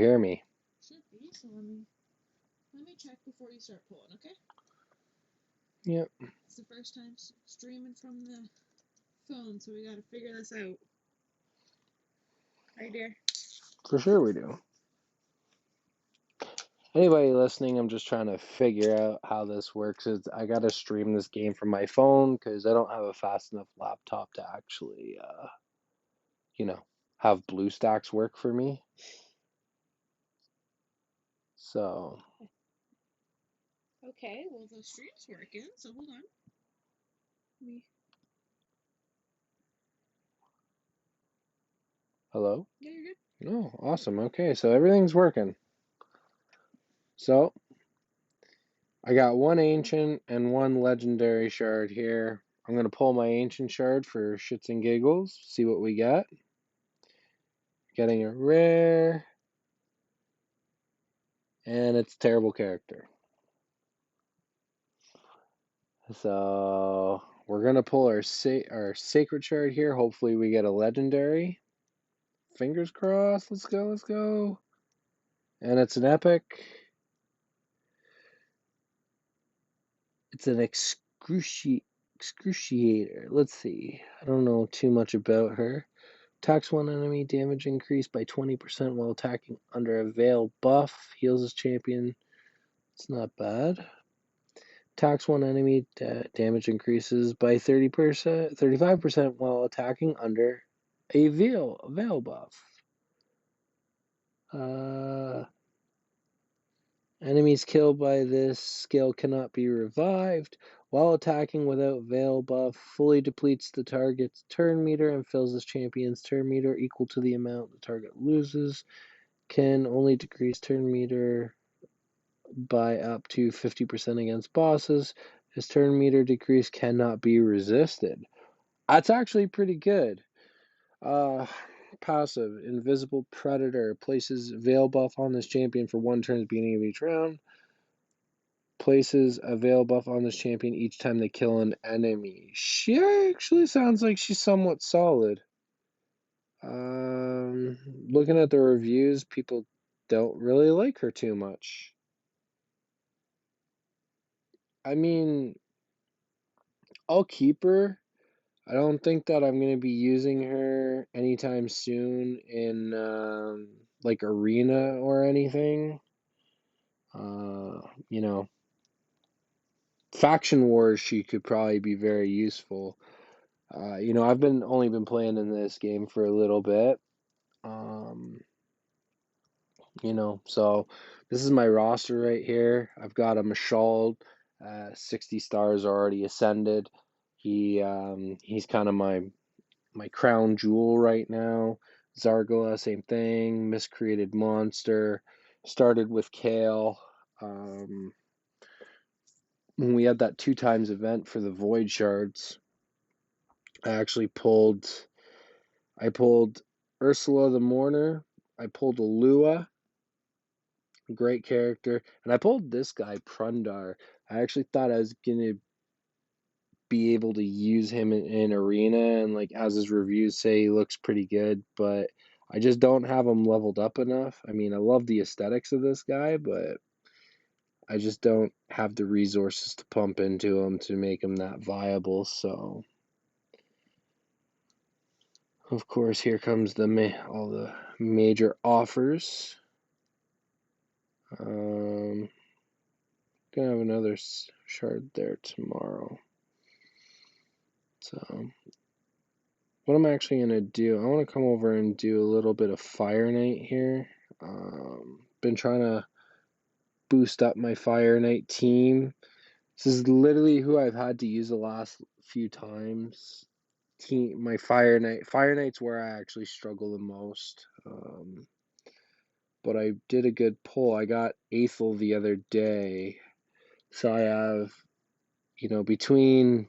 hear me? Should be, so let me check before you start pulling, okay? Yep. It's the first time streaming from the phone, so we gotta figure this out. Right, dear? For sure we do. Anybody listening, I'm just trying to figure out how this works. I gotta stream this game from my phone because I don't have a fast enough laptop to actually, have BlueStacks work for me. So. Okay, well, the stream's working, so hold on. Hello? Yeah, you're good. Oh, awesome. Okay, so everything's working. So, I got one ancient and one legendary shard here. I'm going to pull my ancient shard for shits and giggles, see what we get. Getting a rare. And it's a terrible character. So, we're going to pull our sacred shard here. Hopefully we get a legendary. Fingers crossed. Let's go, let's go. And it's an epic. It's an excruciator. Let's see. I don't know too much about her. Attacks one enemy, damage increased by 20% while attacking under a veil buff. Heals his champion. It's not bad. Attacks one enemy, damage increases by 30%, 35% while attacking under a veil buff. Enemies killed by this skill cannot be revived. While attacking without veil buff, fully depletes the target's turn meter and fills his champion's turn meter equal to the amount the target loses. Can only decrease turn meter by up to 50% against bosses. His turn meter decrease cannot be resisted. That's actually pretty good. Passive. Invisible Predator. Places Veil buff on this champion for one turn at the beginning of each round. Places a Veil buff on this champion each time they kill an enemy. She actually sounds like she's somewhat solid. Looking at the reviews, people don't really like her too much. I mean, I'll keep her. I don't think that I'm going to be using her anytime soon in like arena or anything. You know, faction wars she could probably be very useful. I've only been playing in this game for a little bit. So this is my roster right here. I've got a Mashald, 60 stars already ascended. He's kind of my crown jewel right now. Zargola, same thing. Miscreated monster. Started with Kale. When we had that 2x event for the Void Shards, I pulled Ursula the Mourner. I pulled Alua, great character, and I pulled this guy Prundar. I actually thought I was gonna be able to use him in arena, and like as his reviews say, he looks pretty good, but I just don't have him leveled up enough. I mean, I love the aesthetics of this guy, but I just don't have the resources to pump into him to make him that viable. So, of course, here comes all the major offers. Gonna have another shard there tomorrow. So, what I'm actually gonna do, I want to come over and do a little bit of Fire Knight here. Been trying to boost up my Fire Knight team. This is literally who I've had to use the last few times. My Fire Knight. Fire Knight's where I actually struggle the most. But I did a good pull. I got Aethel the other day. So I have, between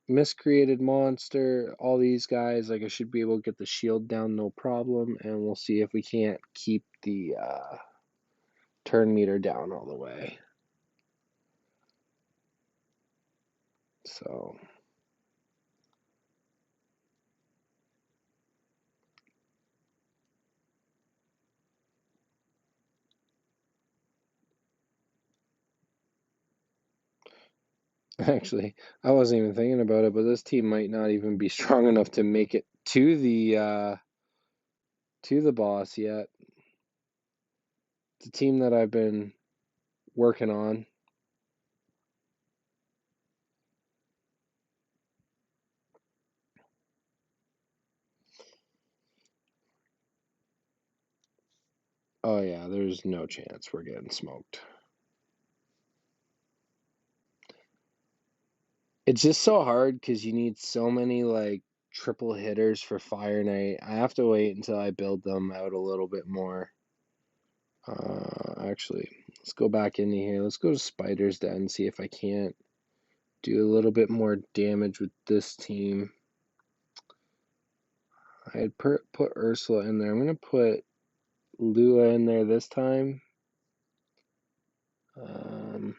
miscreated monster, all these guys, like I should be able to get the shield down no problem, and we'll see if we can't keep the turn meter down all the way. So Actually, I wasn't even thinking about it, but this team might not even be strong enough to make it to the boss yet. It's a team that I've been working on. Oh yeah, there's no chance we're getting smoked. It's just so hard because you need so many like triple hitters for Fire Knight. I have to wait until I build them out a little bit more. Actually, let's go back into here. Let's go to Spider's Den and see if I can't do a little bit more damage with this team. I had put Ursula in there. I'm gonna put Lua in there this time. Um,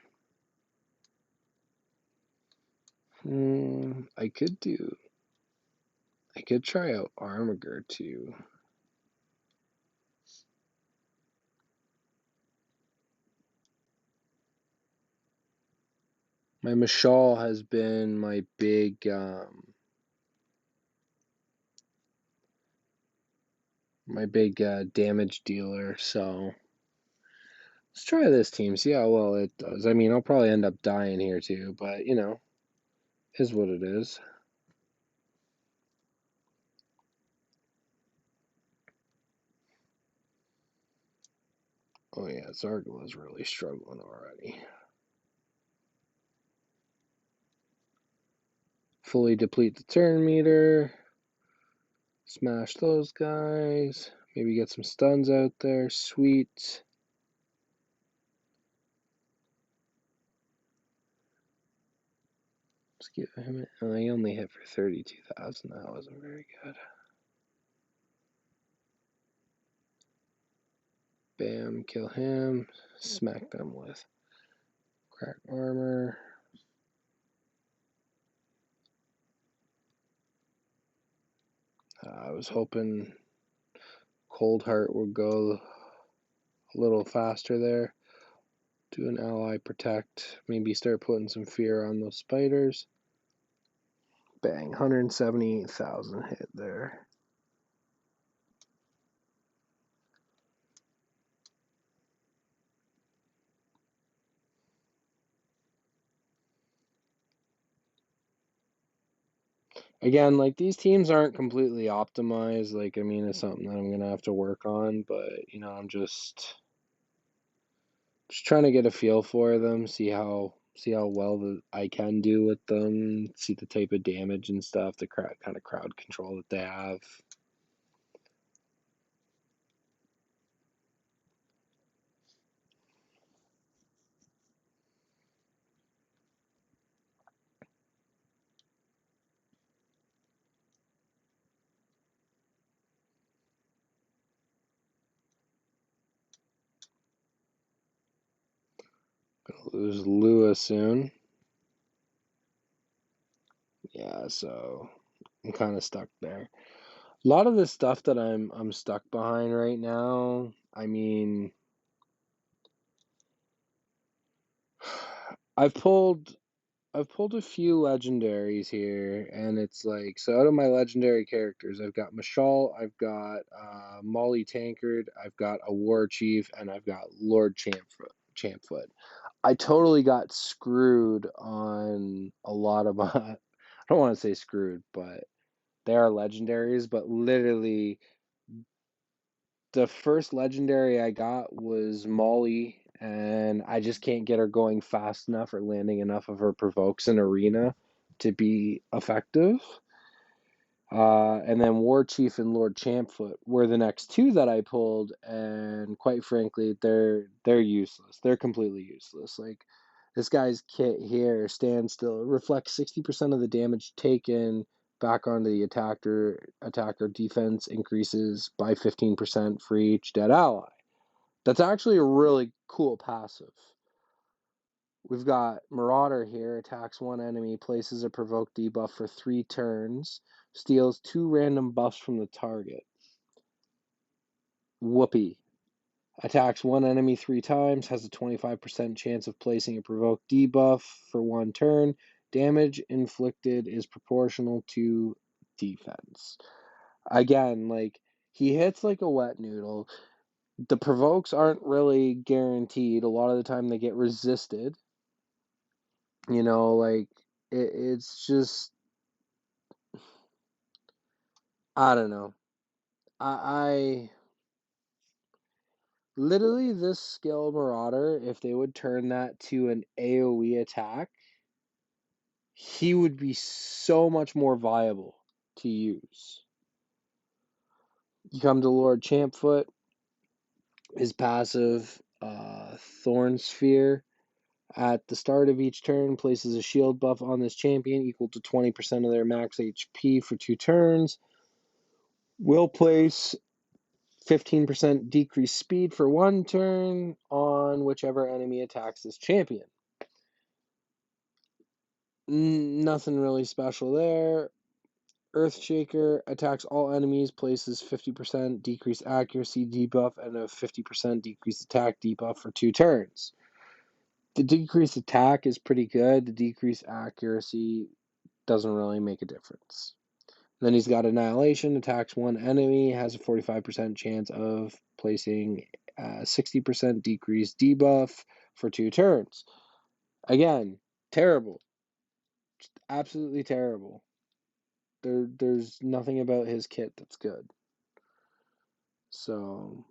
I could try out Armiger too. My Mashal has been my big damage dealer, so let's try this team, see how well it does. I mean, I'll probably end up dying here too, but you know, is what it is. Oh yeah, Zargala's really struggling already. Fully deplete the turn meter. Smash those guys. Maybe get some stuns out there. Sweet. Let's give him. Oh, he only hit for 32,000. That wasn't very good. Bam, kill him. Smack them with crack armor. I was hoping Cold Heart would go a little faster there. Do an ally protect. Maybe start putting some fear on those spiders. Bang, 178,000 hit there. Again, like these teams aren't completely optimized. Like, I mean, it's something that I'm gonna have to work on, but you know, I'm just trying to get a feel for them, see how well I can do with them, see the type of damage and stuff, the kind of crowd control that they have. Gonna lose Lua soon. Yeah, so I'm kind of stuck there. A lot of the stuff that I'm stuck behind right now, I mean, I've pulled I've pulled a few legendaries here, and it's like, so out of my legendary characters, I've got Mashal, I've got Molly Tankard, I've got a War Chief, and I've got Lord Champfoot. I totally got screwed on a lot of I don't want to say screwed, but they are legendaries, but literally the first legendary I got was Molly, and I just can't get her going fast enough or landing enough of her provokes in arena to be effective. And then War Chief and Lord Champfoot were the next two that I pulled, and quite frankly, they're useless. They're completely useless. Like this guy's kit here, standstill, reflects 60% of the damage taken back onto the attacker. Attacker defense increases by 15% for each dead ally. That's actually a really cool passive. We've got Marauder here, attacks one enemy, places a provoke debuff for 3 turns, steals 2 random buffs from the target. Whoopee. Attacks one enemy 3 times, has a 25% chance of placing a provoked debuff for 1 turn. Damage inflicted is proportional to defense. Again, like, he hits like a wet noodle. The provokes aren't really guaranteed. A lot of the time they get resisted. Like, it's just, I don't know. I literally, this skill Marauder, if they would turn that to an AoE attack, he would be so much more viable to use. You come to Lord Champfoot, his passive, Thorn Sphere. At the start of each turn, places a shield buff on this champion equal to 20% of their max HP for 2 turns. Will place 15% decreased speed for 1 turn on whichever enemy attacks this champion. Nothing really special there. Earthshaker attacks all enemies, places 50% decreased accuracy debuff and a 50% decreased attack debuff for 2 turns. The decreased attack is pretty good. The decreased accuracy doesn't really make a difference. Then he's got Annihilation, attacks one enemy, has a 45% chance of placing a 60% decreased debuff for 2 turns. Again, terrible. Just absolutely terrible. There's nothing about his kit that's good. So,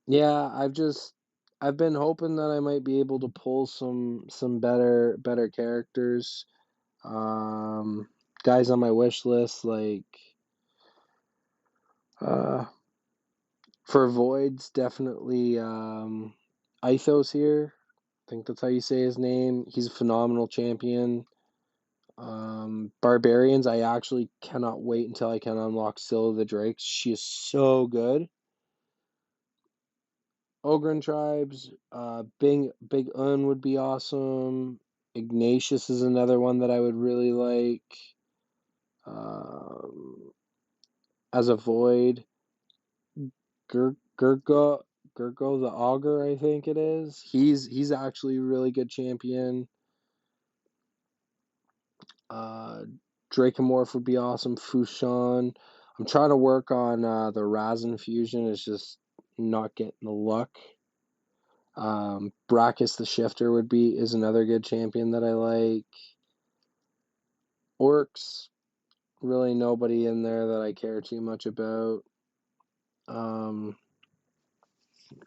yeah, I've been hoping that I might be able to pull some better characters. Guys on my wish list, like, for Voids, definitely Ithos here. I think that's how you say his name. He's a phenomenal champion. Barbarians, I actually cannot wait until I can unlock Scylla the Drake. She is so good. Ogren tribes, Big Un would be awesome. Ignatius is another one that I would really like. As a Void, Gurgo the Augur, I think it is. He's actually a really good champion. Dracomorph would be awesome. Fushan. I'm trying to work on the Razin fusion. It's just not getting the luck. Brachus the Shifter is another good champion that I like. Orcs, really nobody in there that I care too much about. When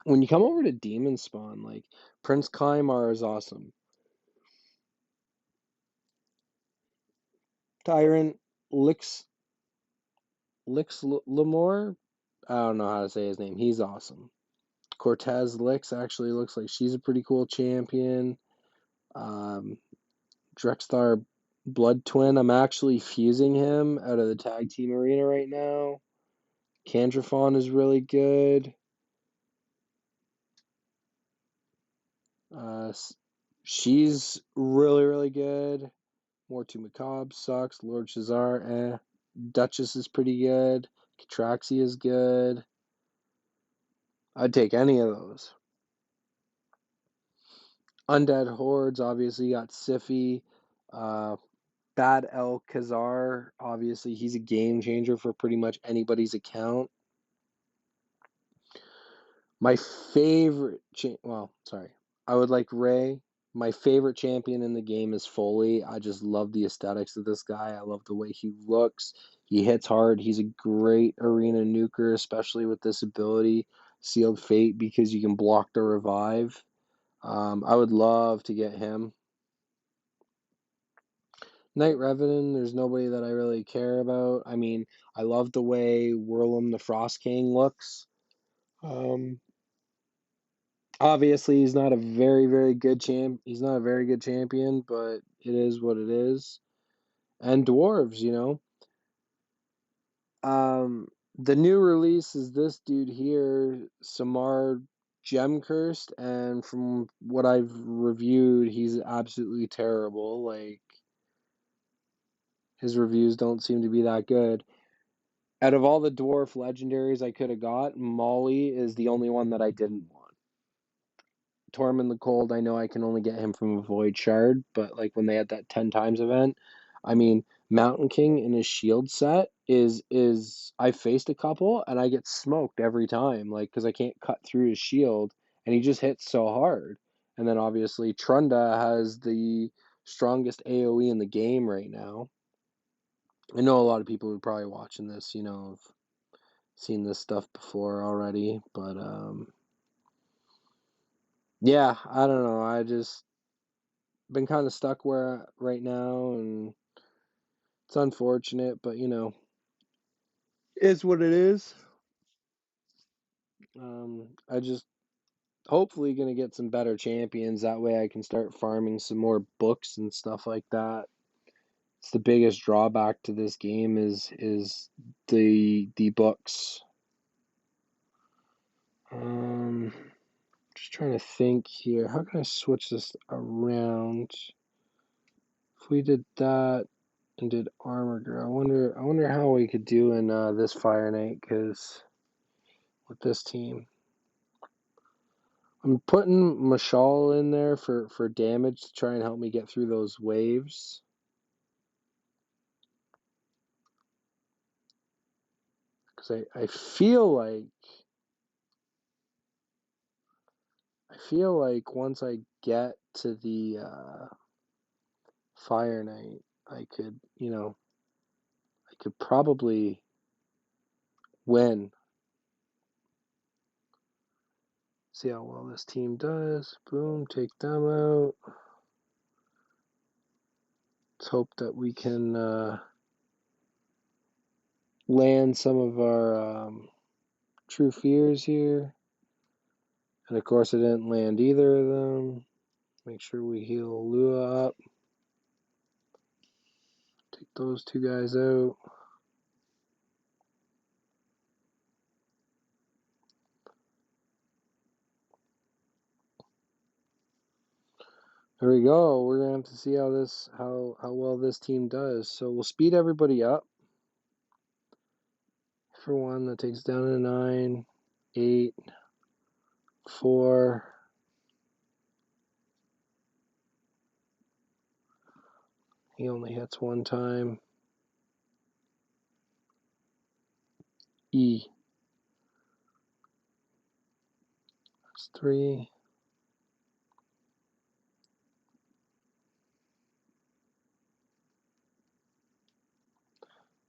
you come over to Demon Spawn, like, Prince Kaimar is awesome. Tyrant Lix Lamore, I don't know how to say his name. He's awesome. Cortez Lix actually looks like she's a pretty cool champion. Drexthar Blood Twin, I'm actually fusing him out of the tag team arena right now. Candrafon is really good. She's really, really good. Mortu Macabre sucks. Lord Shazar, Duchess is pretty good. Catraxi is good. I'd take any of those. Undead Hordes, obviously, got Sify. Bad El Khazar, obviously, he's a game changer for pretty much anybody's account. My favorite, I would like Ray. My favorite champion in the game is Foli. I just love the aesthetics of this guy. I love the way he looks. He hits hard. He's a great arena nuker, especially with this ability, Sealed Fate, because you can block the revive. I would love to get him. Night Revenant, there's nobody that I really care about. I mean, I love the way Whirlum the Frost King looks. Obviously, he's not a very, very good He's not a very good champion, but it is what it is. And dwarves, the new release is this dude here, Samar Gem Cursed, and from what I've reviewed, he's absolutely terrible. Like, his reviews don't seem to be that good. Out of all the dwarf legendaries I could have got, Molly is the only one that I didn't want. Tormund the Cold, I know I can only get him from a Void Shard, but like when they had that 10 times event, I mean, Mountain King in his shield set is I faced a couple and I get smoked every time, like because I can't cut through his shield and he just hits so hard. And then obviously Trunda has the strongest AoE in the game right now. I know a lot of people who are probably watching this, have seen this stuff before already, but yeah, I don't know. I just been kind of stuck where right now, and it's unfortunate, but is what it is. I just hopefully gonna get some better champions. That way, I can start farming some more books and stuff like that. It's the biggest drawback to this game is the books. Just trying to think here. How can I switch this around? If we did that and did Armor Girl, I wonder how we could do in this Fire Knight, because with this team, I'm putting Mashal in there for damage to try and help me get through those waves. Because I feel like once I get to the Fire Knight, I could probably win. See how well this team does. Boom, take them out. Let's hope that we can land some of our true fears here. And of course, I didn't land either of them. Make sure we heal Lua up. Take those two guys out. There we go. We're gonna have to see how well this team does. So we'll speed everybody up. For one, that takes down to 9, 8, 4. He only hits one time. E. That's 3.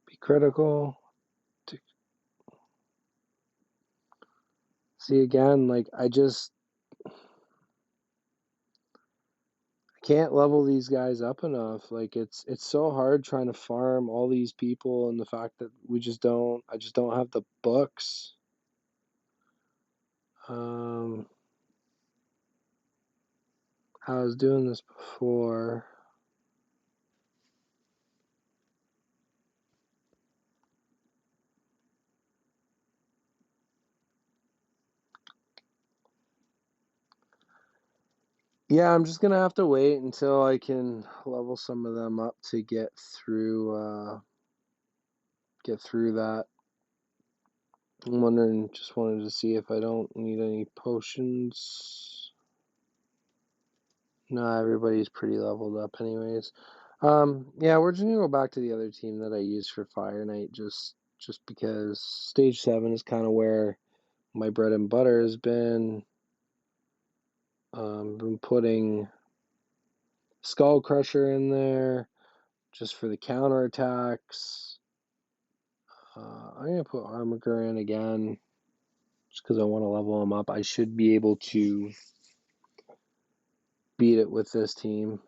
Be critical. See again, like I can't level these guys up enough. Like it's so hard trying to farm all these people, and the fact that I just don't have the books. I was doing this before. Yeah, I'm just gonna have to wait until I can level some of them up to get through that. I'm wondering, just wanted to see if I don't need any potions. No, everybody's pretty leveled up anyways. Yeah, we're just gonna go back to the other team that I used for Fire Knight, just because stage 7 is kind of where my bread and butter has been. Been putting Skull Crusher in there just for the counterattacks. I'm gonna put Armor in again just because I want to level him up. I should be able to beat it with this team.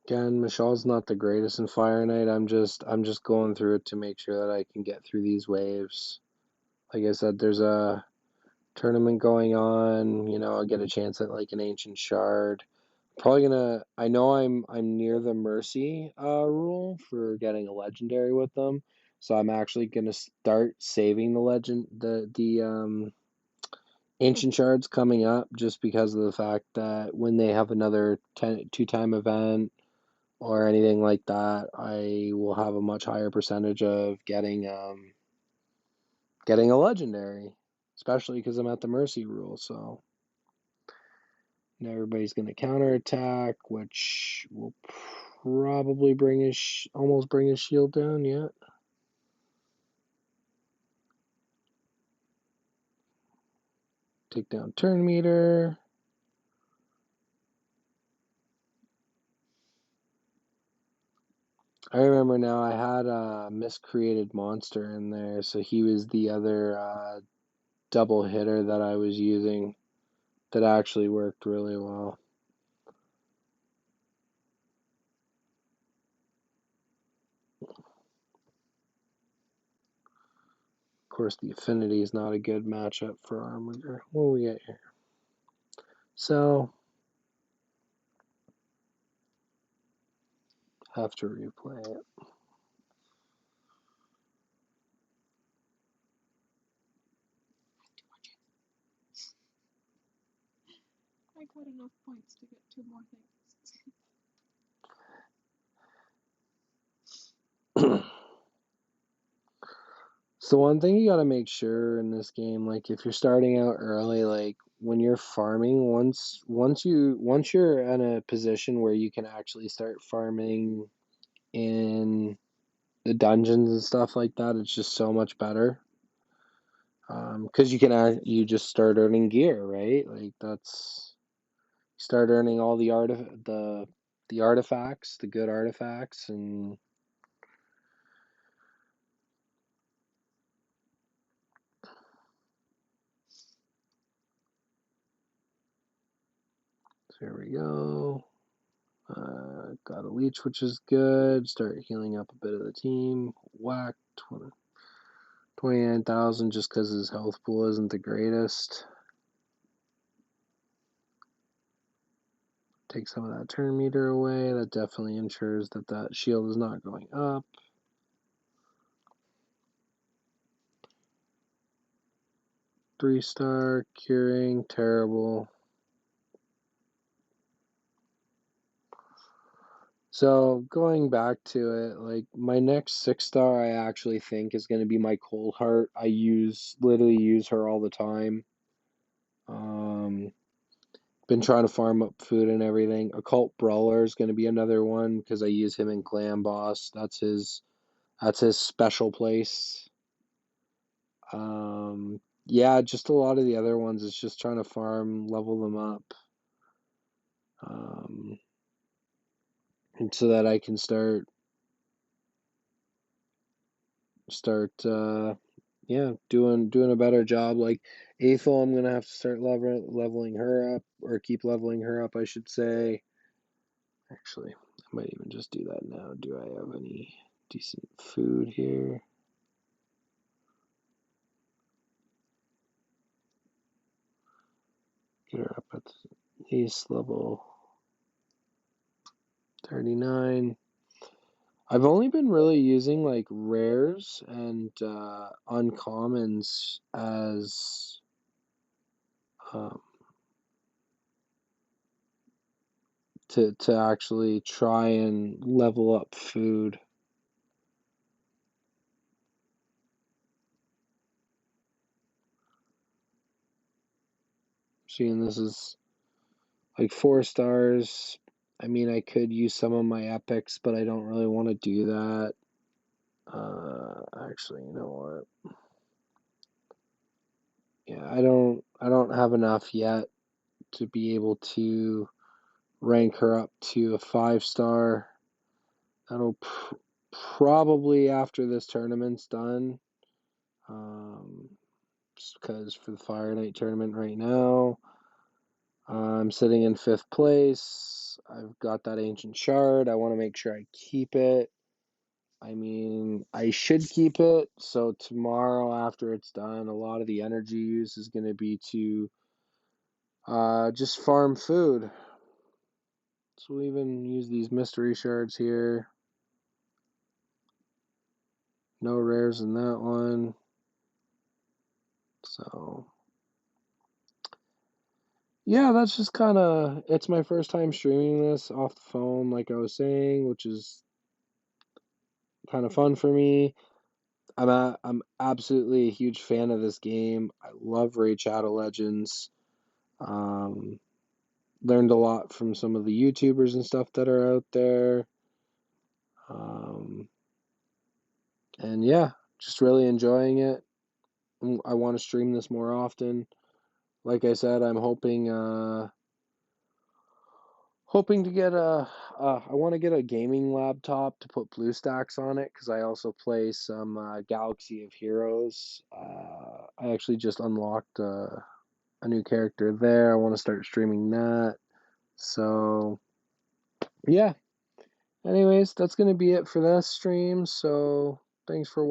Again, Michelle's not the greatest in Fire Knight. I'm just going through it to make sure that I can get through these waves. Like I said, there's a tournament going on. I'll get a chance at like an ancient shard. Probably gonna. I know I'm near the mercy rule for getting a legendary with them, so I'm actually gonna start saving the Ancient Shards coming up just because of the fact that when they have another 2-time event or anything like that, I will have a much higher percentage of getting a legendary, especially because I'm at the Mercy rule. So now everybody's going to counterattack, which will probably bring his almost bring his shield down. Yeah. Take down turn meter. I remember now I had a miscreated monster in there, so he was the other double hitter that I was using that actually worked really well. Of course, the affinity is not a good matchup for Armiger. What do we get here? So, have to replay it. I got enough points to get 2 more things. So one thing you gotta make sure in this game, like if you're starting out early, like when you're farming, once you're in a position where you can actually start farming in the dungeons and stuff like that, it's just so much better. Because you just start earning gear, right? Like that's start earning all the artifacts, the good artifacts, and so here we go. Got a leech, which is good. Start healing up a bit of the team. Whack 29,000 just because his health pool isn't the greatest. Take some of that turn meter away. That definitely ensures that that shield is not going up. Three-star, curing, terrible. So going back to it, like my next 6-star, I actually think is going to be my Cold Heart. I literally use her all the time. Been trying to farm up food and everything. Occult Brawler is going to be another one because I use him in Clan Boss. That's his special place. Yeah, just a lot of the other ones. It's just trying to farm, level them up, and so that I can start yeah, doing a better job. Like Aethel, I'm gonna have to start leveling her up, or keep leveling her up, I should say. Actually, I might even just do that now. Do I have any decent food here? Get her up at ace level 39. I've only been really using like rares and uncommons as um, to actually try and level up food. Seeing this is like 4 stars. I mean, I could use some of my epics, but I don't really want to do that. Actually, you know what? Yeah, I don't have enough yet to be able to rank her up to a 5-star. That'll probably after this tournament's done. Just because for the Fire Knight tournament right now, I'm sitting in 5th place. I've got that Ancient Shard. I want to make sure I keep it. I mean, I should keep it. So tomorrow after it's done, a lot of the energy use is going to be to just farm food. So we'll even use these mystery shards here. No rares in that one. So yeah, that's just kind of it's my first time streaming this off the phone, like I was saying, which is kind of fun for me. I'm absolutely a huge fan of this game. I love Raid Shadow Legends. Um, Learned a lot from some of the YouTubers and stuff that are out there. Um, and yeah, just really enjoying it. I want to stream this more often. Like I said, I'm hoping to get I want to get a gaming laptop to put BlueStacks on it because I also play some Galaxy of Heroes. I actually just unlocked a new character there. I want to start streaming that. So yeah. Anyways, that's gonna be it for this stream. So thanks for watching.